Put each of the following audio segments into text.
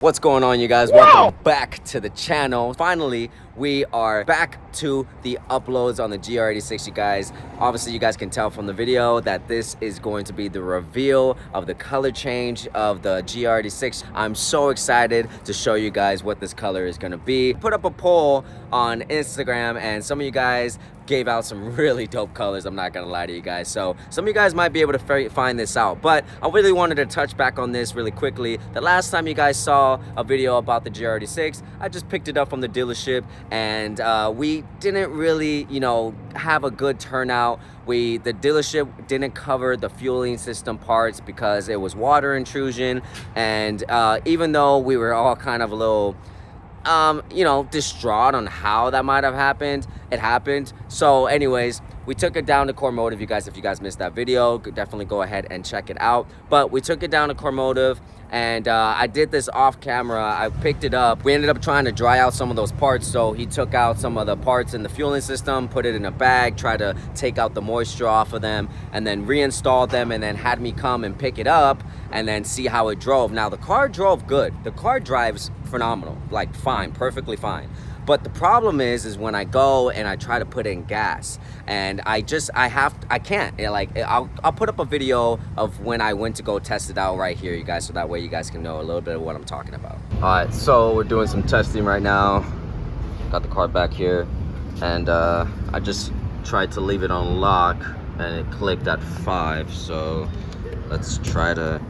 What's going on, you guys? Welcome back to the channel. Finally, we are back to the uploads on the GR86, you guys. Obviously, you guys can tell from the video that this is going to be the reveal of the color change of the GR86. I'm so excited to show you guys what this color is going to be. Put up a poll on Instagram, and some of you guys gave out some really dope colors. I'm not gonna lie to you guys, so some of you guys might be able to find this out, but I really wanted to touch back on this really quickly. The last time you guys saw a video about the GR86, I just picked it up from the dealership, and we didn't really, have a good turnout. The dealership didn't cover the fueling system parts because it was water intrusion, and even though we were all kind of a little distraught on how that might have happened, it happened. So anyways, we took it down to Core Motive. If you guys missed that video, definitely go ahead and check it out. But we took it down to Core Motive, and I did this off camera. I picked it up. We ended up trying to dry out some of those parts, so he took out some of the parts in the fueling system, put it in a bag, tried to take out the moisture off of them, and then reinstalled them, and then had me come and pick it up and then see how it drove. Now, the car drove good. The car drives phenomenal, like fine, perfectly fine. But the problem is when I go and I try to put in gas, and I can't. I'll put up a video of when I went to go test it out right here, you guys, so that way you guys can know a little bit of what I'm talking about. All right, so we're doing some testing right now. Got the car back here, and I just tried to leave it on lock, and it clicked at 5. So let's try to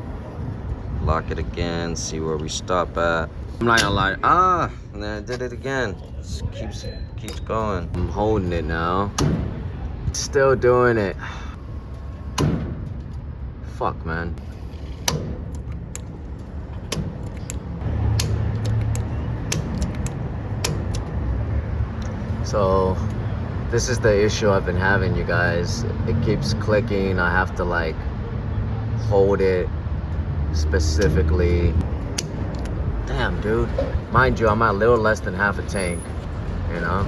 lock it again, see where we stop at. I'm not gonna lie, and then I did it again. It keeps going. I'm holding it now. Still doing it. Fuck, man. So this is the issue I've been having, you guys. It keeps clicking. I have to like hold it specifically. Damn, dude. Mind you, I'm at a little less than half a tank, you know?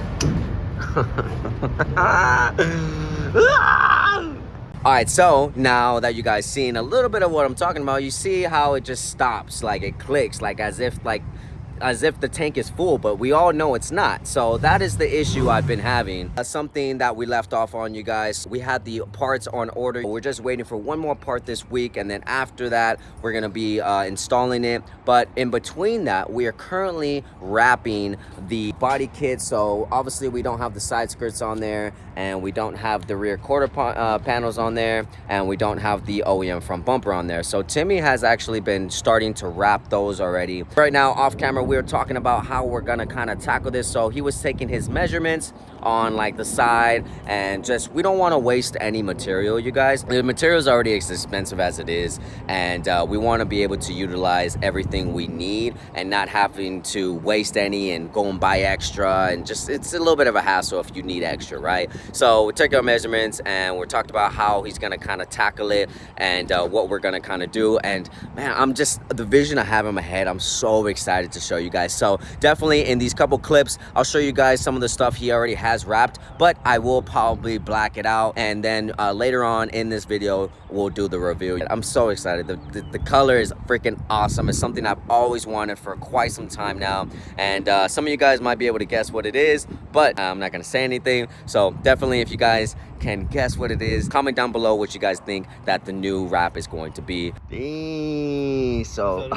Alright, so now that you guys seen a little bit of what I'm talking about, you see how it just stops, like it clicks, like as if the tank is full, but we all know it's not. So that is the issue I've been having. Something that we left off on, you guys. We had the parts on order. We're just waiting for one more part this week, and then after that, we're gonna be installing it. But in between that, we are currently wrapping the body kit. So obviously we don't have the side skirts on there, and we don't have the rear quarter panels on there, and we don't have the OEM front bumper on there. So Timmy has actually been starting to wrap those already. Right now, off camera, we were talking about how we're gonna kind of tackle this. So he was taking his measurements on like the side, and just we don't want to waste any material, you guys. The material is already as expensive as it is, and we want to be able to utilize everything we need and not having to waste any and go and buy extra, and just it's a little bit of a hassle if you need extra, right? So we took our measurements, and we talked about how he's gonna kind of tackle it, and what we're gonna kind of do. And man, I'm just, the vision I have in my head, I'm so excited to show you guys. So definitely in these couple clips, I'll show you guys some of the stuff he already has wrapped, but I will probably black it out, and then later on in this video we'll do the review. I'm so excited. The color is freaking awesome. It's something I've always wanted for quite some time now, and some of you guys might be able to guess what it is, but I'm not gonna say anything. So definitely, if you guys can guess what it is, comment down below what you guys think that the new wrap is going to be. Dang, so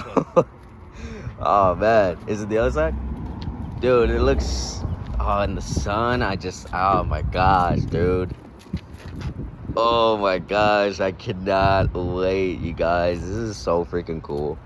oh man, is it the other side? Dude, it looks, in the sun, oh my gosh, dude. Oh my gosh, I cannot wait, you guys. This is so freaking cool.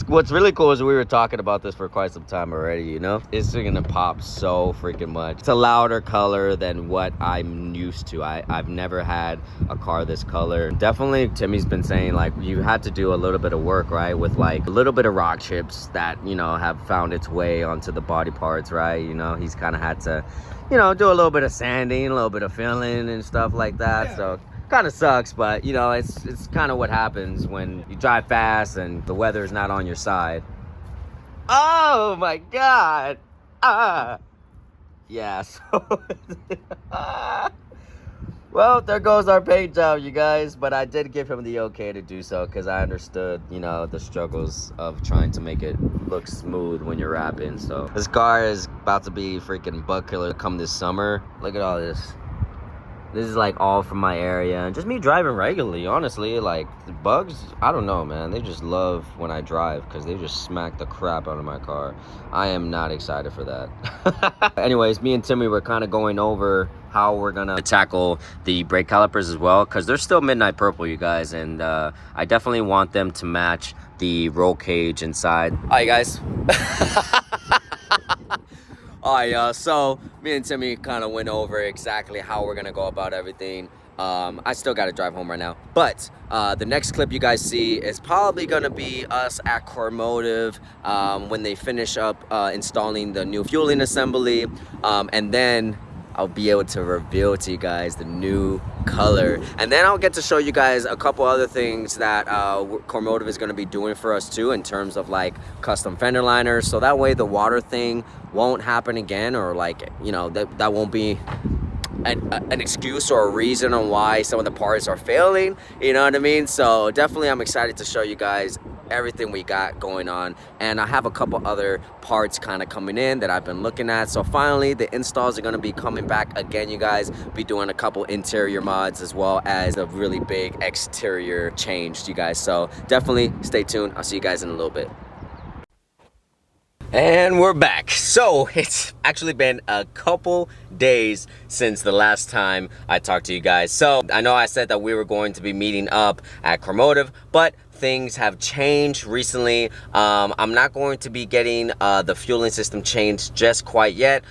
What's really cool is we were talking about this for quite some time already, you know? It's gonna pop so freaking much. It's a louder color than what I'm used to. I've never had a car this color. Definitely, Timmy's been saying, like, you had to do a little bit of work, right? With like a little bit of rock chips that, have found its way onto the body parts, right? He's kind of had to, do a little bit of sanding, a little bit of filling and stuff like that. Yeah. So kind of sucks, but it's kind of what happens when you drive fast and the weather is not on your side. Oh my god. Yeah, so Well, there goes our paint job, you guys. But I did give him the okay to do so because I understood, you know, the struggles of trying to make it look smooth when you're wrapping. So this car is about to be freaking bug killer come this summer. Look at all this. This is like all from my area and just me driving regularly, honestly. Like the bugs, I don't know, man. They just love when I drive because they just smack the crap out of my car. I am not excited for that. Anyways, me and Timmy were kind of going over how we're gonna tackle the brake calipers as well because they're still midnight purple, you guys, and I definitely want them to match the roll cage inside. All right, guys. Alright, so me and Timmy kind of went over exactly how we're gonna go about everything. I still gotta drive home right now, but the next clip you guys see is probably gonna be us at Cormotive when they finish up installing the new fueling assembly, and then I'll be able to reveal to you guys the new color, and then I'll get to show you guys a couple other things that Cormotive is going to be doing for us too in terms of like custom fender liners, so that way the water thing won't happen again, or like, you know, that won't be an excuse or a reason on why some of the parts are failing, you know what I mean? So definitely I'm excited to show you guys everything we got going on, and I have a couple other parts kind of coming in that I've been looking at. So finally the installs are going to be coming back again, you guys. Be doing a couple interior mods as well as a really big exterior change, you guys, so definitely stay tuned. I'll see you guys in a little bit. And we're back. So it's actually been a couple days since the last time I talked to you guys. So I know I said that we were going to be meeting up at Cormotive, but things have changed recently. I'm not going to be getting the fueling system changed just quite yet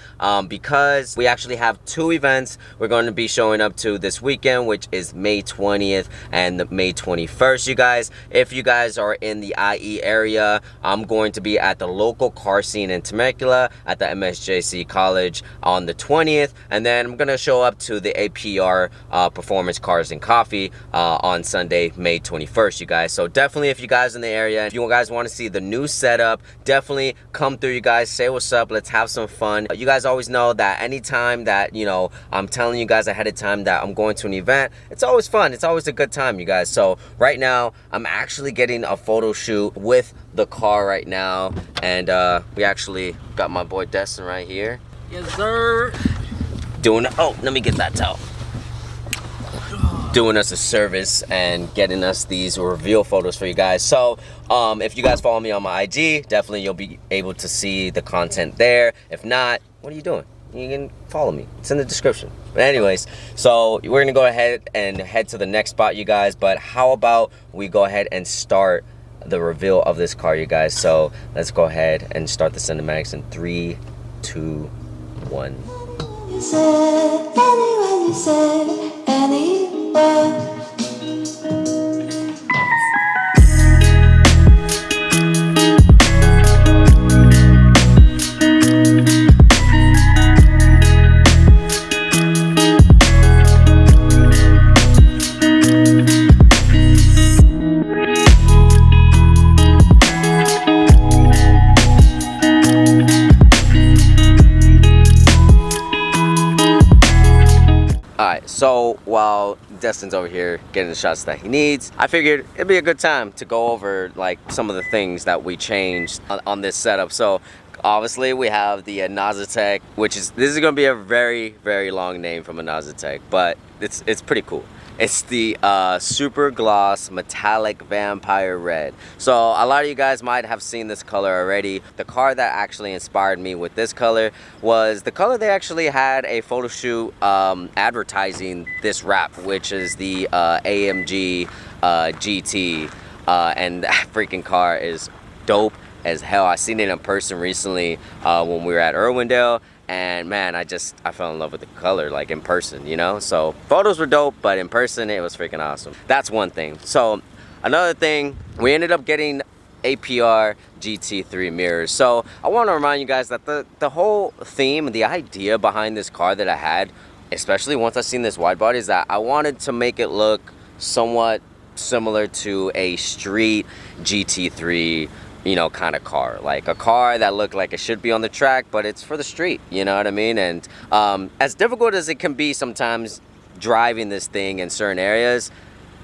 because we actually have two events we're going to be showing up to this weekend, which is May 20th and May 21st, you guys. If you guys are in the IE area, I'm going to be at the local car scene in Temecula at the MSJC College on the 20th, and then I'm going to show up to the APR Performance Cars and Coffee on Sunday, May 21st, you guys. So definitely, if you guys in the area, if you guys want to see the new setup, definitely come through, you guys. Say what's up. Let's have some fun. You guys always know that anytime that, you know, I'm telling you guys ahead of time that I'm going to an event, it's always fun. It's always a good time, you guys. So right now, I'm actually getting a photo shoot with the car right now, and we actually got my boy Destin right here. Yes, sir. Doing, oh, let me get that towel. Doing us a service and getting us these reveal photos for you guys. So if you guys follow me on my IG, definitely you'll be able to see the content there. If not, what are you doing? You can follow me. It's in the description. But anyways, so we're gonna go ahead and head to the next spot, you guys. But how about we go ahead and start the reveal of this car, you guys? So let's go ahead and start the cinematics in 3, 2, 1. You said, anywhere you said, anywhere. So while Destin's over here getting the shots that he needs, I figured it'd be a good time to go over like some of the things that we changed on this setup. So obviously we have the Nazatech, which is, this is gonna be a very, very long name from a Nazatech, but it's pretty cool. It's the super gloss metallic vampire red. So a lot of you guys might have seen this color already. The car that actually inspired me with this color was the color they actually had a photo shoot advertising this wrap, which is the AMG GT, and that freaking car is dope as hell. I seen it in person recently when we were at Irwindale, and man, I fell in love with the color, like in person, you know? So photos were dope, but in person it was freaking awesome. That's one thing. So another thing, we ended up getting APR GT3 mirrors. So I want to remind you guys that the whole theme, the idea behind this car that I had, especially once I seen this wide body, is that I wanted to make it look somewhat similar to a street GT3, you know, kind of car, like a car that looked like it should be on the track, but it's for the street, you know what I mean? And as difficult as it can be sometimes driving this thing in certain areas,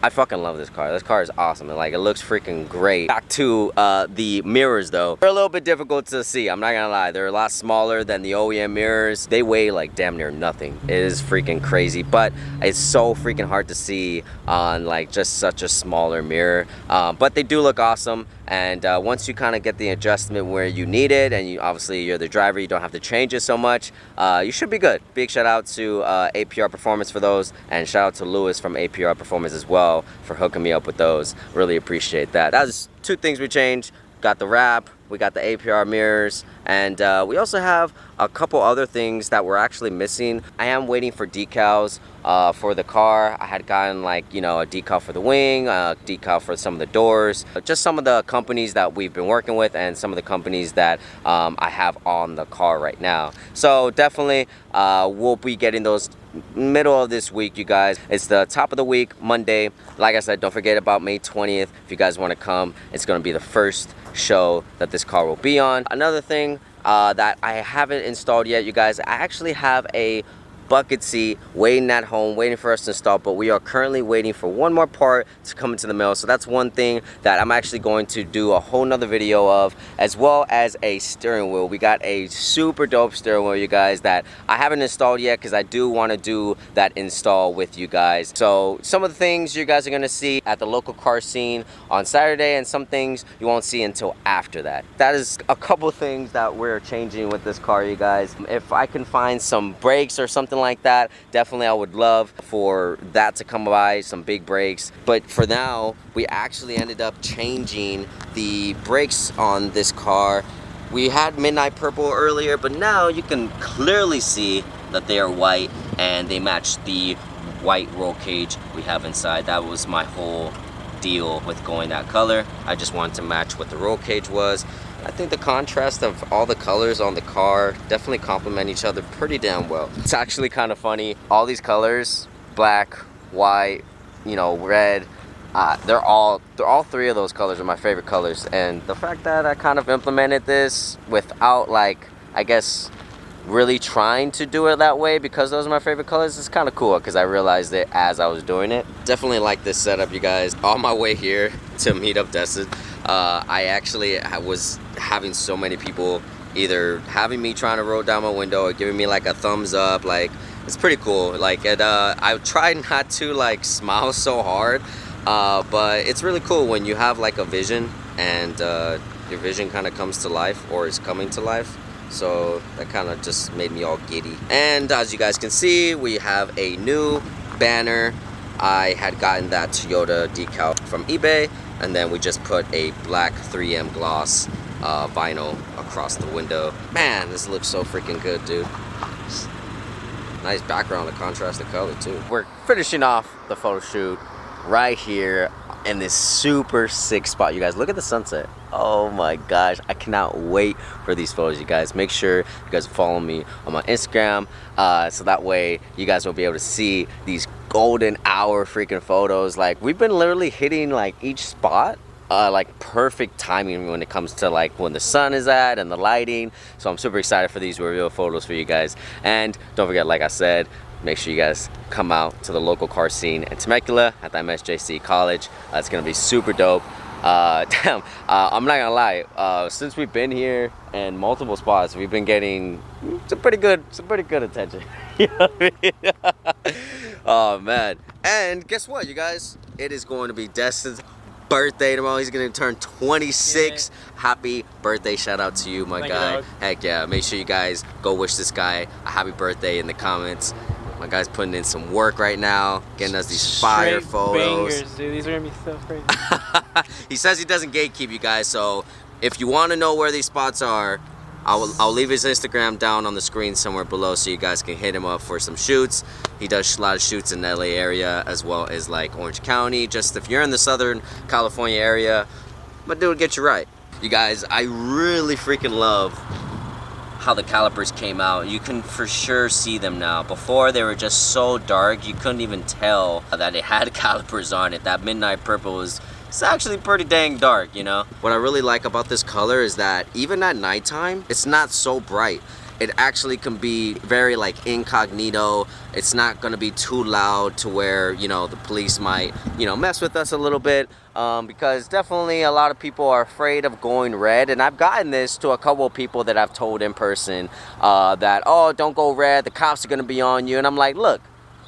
I fucking love this car. This car is awesome, and like it looks freaking great. Back to the mirrors though. They're a little bit difficult to see, I'm not gonna lie. They're a lot smaller than the OEM mirrors. They weigh like damn near nothing. It is freaking crazy, but it's so freaking hard to see on like just such a smaller mirror. But they do look awesome, and once you kind of get the adjustment where you need it, and you obviously you're the driver, you don't have to change it so much, you should be good. Big shout out to APR Performance for those, and shout out to Lewis from APR Performance as well for hooking me up with those. Really appreciate that. That's two things we changed. Got the wrap, we got the APR mirrors, and we also have a couple other things that we're actually missing. I am waiting for decals for the car. I had gotten like, you know, a decal for the wing, a decal for some of the doors, just some of the companies that we've been working with and some of the companies that I have on the car right now. So definitely we'll be getting those middle of this week, you guys. It's the top of the week, Monday. Like I said, don't forget about May 20th. If you guys want to come, it's going to be the first show that this car will be on. Another thing that I haven't installed yet, you guys, I actually have a bucket seat waiting at home, waiting for us to install, but we are currently waiting for one more part to come into the mail. So that's one thing that I'm actually going to do a whole nother video of, as well as a steering wheel. We got a super dope steering wheel, you guys, that I haven't installed yet because I do want to do that install with you guys. So some of the things you guys are going to see at the local car scene on Saturday, and some things you won't see until after that. That is a couple things that we're changing with this car, you guys. If I can find some brakes or something like that, definitely I would love for that to come by, some big brakes. But for now, we actually ended up changing the brakes on this car. We had midnight purple earlier, but now you can clearly see that they are white and they match the white roll cage we have inside. That was my whole deal with going that color. I just wanted to match what the roll cage was. I think the contrast of all the colors on the car definitely complement each other pretty damn well. It's actually kind of funny. All these colors, black, white, you know, red, they're all three of those colors are my favorite colors. And the fact that I kind of implemented this without, like, I guess, really trying to do it that way because those are my favorite colors is kind of cool, because I realized it as I was doing it. Definitely like this setup, you guys. On my way here to meet up Destin, I actually was having so many people either having me trying to roll down my window or giving me like a thumbs up. Like, it's pretty cool. Like, I tried not to like smile so hard, but it's really cool when you have like a vision and your vision kind of comes to life, or is coming to life. So that kind of just made me all giddy. And as you guys can see, we have a new banner. I had gotten that Toyota decal from eBay, and then we just put a black 3M gloss vinyl across the window. Man, this looks so freaking good, dude. Nice background to contrast the color too. We're finishing off the photo shoot right here in this super sick spot, you guys. Look at the sunset. Oh my gosh, I cannot wait for these photos, you guys. Make sure you guys follow me on my Instagram, so that way you guys will be able to see these golden hour freaking photos. Like, we've been literally hitting like each spot like perfect timing when it comes to like when the sun is at and the lighting. So I'm super excited for these reveal photos for you guys. And don't forget, like I said, make sure you guys come out to the local car scene in Temecula at the MSJC College. It's gonna be super dope. Damn, I'm not gonna lie, since we've been here in multiple spots, we've been getting some pretty good attention. You know what I mean? Oh man. And guess what, you guys, it is going to be Destin's birthday tomorrow. He's gonna turn 26. Yeah. Happy birthday, shout out to you, my guy. Heck yeah, make sure you guys go wish this guy a happy birthday in the comments. My guy's putting in some work right now, getting us these fire photos. Bangers, dude. These are gonna be so crazy. He says he doesn't gatekeep, you guys, so if you want to know where these spots are, I'll leave his Instagram down on the screen somewhere below so you guys can hit him up for some shoots. He does a lot of shoots in the LA area as well as like Orange County. Just if you're in the Southern California area, my dude will get you right. You guys, I really freaking love how the calipers came out. You can for sure see them now. Before, they were just so dark you couldn't even tell that it had calipers on it. That midnight purple was, it's actually pretty dang dark, you know? What I really like about this color is that even at nighttime, it's not so bright. it actually can be very like incognito. It's not going to be too loud to where, you know, the police might, you know, mess with us a little bit, because definitely a lot of people are afraid of going red. And I've gotten this to a couple of people that I've told in person, that, oh, don't go red, the cops are going to be on you. And I'm like, look,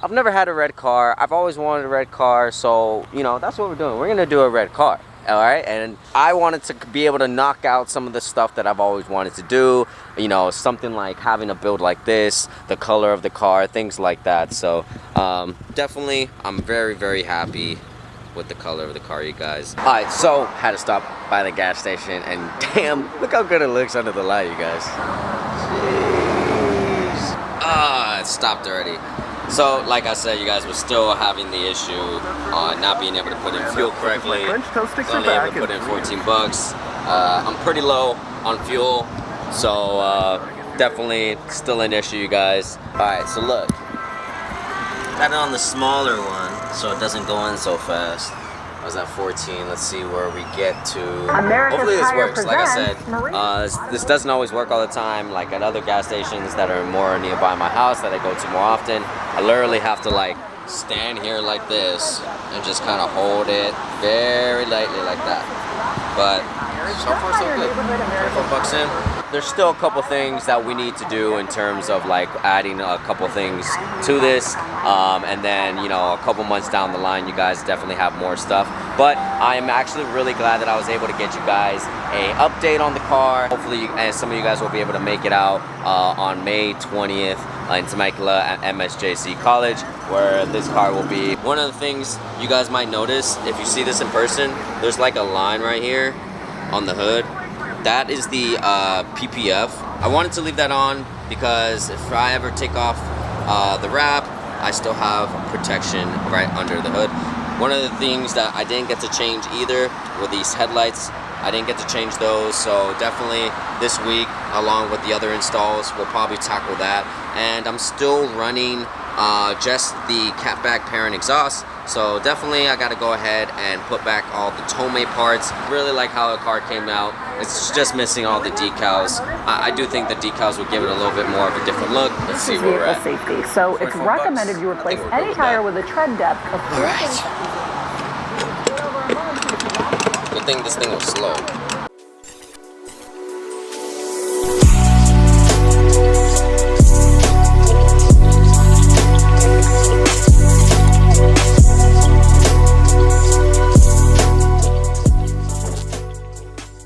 I've never had a red car. I've always wanted a red car. So, you know, that's what we're doing. We're going to do a red car. All right. And I wanted to be able to knock out some of the stuff that I've always wanted to do. You know, something like having a build like this, the color of the car, things like that. So definitely, I'm very, very happy with the color of the car, you guys. All right. So had to stop by the gas station, and damn, look how good it looks under the light, you guys. Jeez. It stopped already. So, like I said, you guys, we're still having the issue on not being able to put in fuel correctly. Only able to put in 14 bucks. I'm pretty low on fuel, so definitely still an issue, you guys. All right, so look, got it on the smaller one, so it doesn't go in so fast. I was at 14. Let's see where we get to. Hopefully this works. Like I said, this doesn't always work all the time. Like at other gas stations that are more nearby my house that I go to more often, I literally have to like stand here like this and just kind of hold it very lightly like that. But so far so good. 24 bucks in. There's still a couple things that we need to do in terms of like adding a couple things to this, and then, you know, a couple months down the line, you guys definitely have more stuff. But I am actually really glad that I was able to get you guys a update on the car. Hopefully, and some of you guys will be able to make it out on May 20th in Temecula at MSJC College, where this car will be. One of the things you guys might notice, if you see this in person, there's like a line right here on the hood. That is the PPF. I wanted to leave that on because if I ever take off the wrap, I still have protection right under the hood. One of the things that I didn't get to change either were these headlights. I didn't get to change those, so definitely this week, along with the other installs, we'll probably tackle that. And I'm still running just the catback parent exhaust, so definitely I gotta go ahead and put back all the Tomei parts. Really like how the car came out. It's just missing all the decals. I do think the decals would give it a little bit more of a different look. Let's see where we're at. Safety, so it's recommended you replace any tire with a tread depth of 4 inches. Good thing this thing was slow.